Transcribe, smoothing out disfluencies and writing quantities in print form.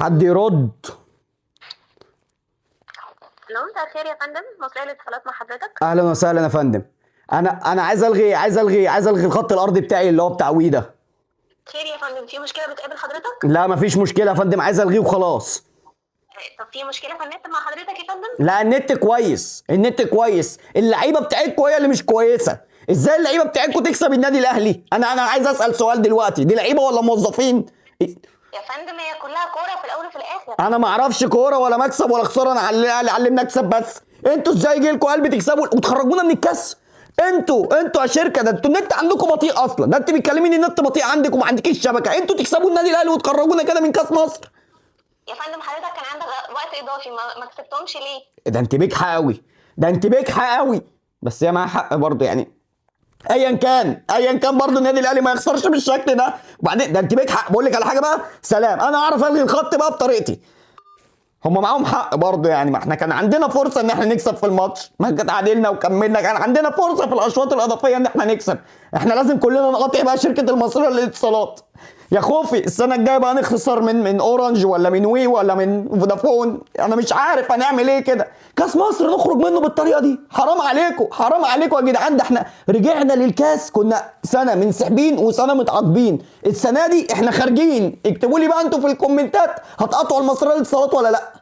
حد يرد. الو، مساء الخير يا فندم، مصرية للاتصالات مع حضرتك. اهلا وسهلا يا فندم. انا عايز الغي الخط الارضي بتاعي اللي هو بتاع وي ده. خير يا فندم، في مشكلة بتقابل حضرتك؟ لا مفيش مشكله يا فندم، عايز الغيه وخلاص. طب في مشكلة في النت مع حضرتك يا فندم؟ لا النت كويس، النت كويس، اللعيبه بتاعتكم هي اللي مش كويسه. ازاي اللعيبه بتاعتكم تكسب النادي الاهلي؟ انا عايز اسال سؤال دلوقتي، دي لعيبه ولا موظفين؟ يا فندم هي كلها كورة في الأول وفي الآخر. انا ما اعرفش كوره ولا مكسب ولا خساره، انا علمنا اكسب بس. انتوا ازاي يجي لكم قلب تكسبوا وتخرجونا من الكاس؟ انتوا يا شركه، ده انتوا النت عندكم بطيء اصلا، ده انت بتكلميني النت بطيء عندك وما عندكيش شبكه، انتوا تكسبوا النادي الاهلي وتخرجونا كده من كاس مصر؟ يا فندم حضرتك كان عندك وقت إضافي، ما كسبتهمش ليه؟ ده انت بجحة قوي، ده انت بجحة قوي. بس هي معاها حق برضه يعني. ايا كان برضه النادي الاهلي ما يخسرش بالشكل ده. وبعدين ده انت بجحة، بقول لك على حاجه بقى، سلام، انا اعرف الغي الخط بقى بطريقتي. هم معاهم حق برضه يعني، ما احنا كان عندنا فرصه ان احنا نكسب في الماتش، ما كانت تعادلنا وكملنا، كان عندنا فرصه في الاشواط الاضافيه ان احنا نكسب. احنا لازم كلنا نقاطع بقى شركه المصريه للاتصالات. يا خوفي السنه الجايه بقى نخسر من اورنج ولا من وي ولا من فودافون، انا مش عارف هنعمل ايه كده. كاس مصر نخرج منه بالطريقه دي؟ حرام عليكم، حرام عليكم يا جدعان، ده احنا رجعنا للكاس، كنا سنه منسحبين وسنه متعاقبين، السنه دي احنا خارجين. اكتبوا لي بقى انتوا في الكومنتات، هتقطعوا المصريه للاتصالات ولا لا؟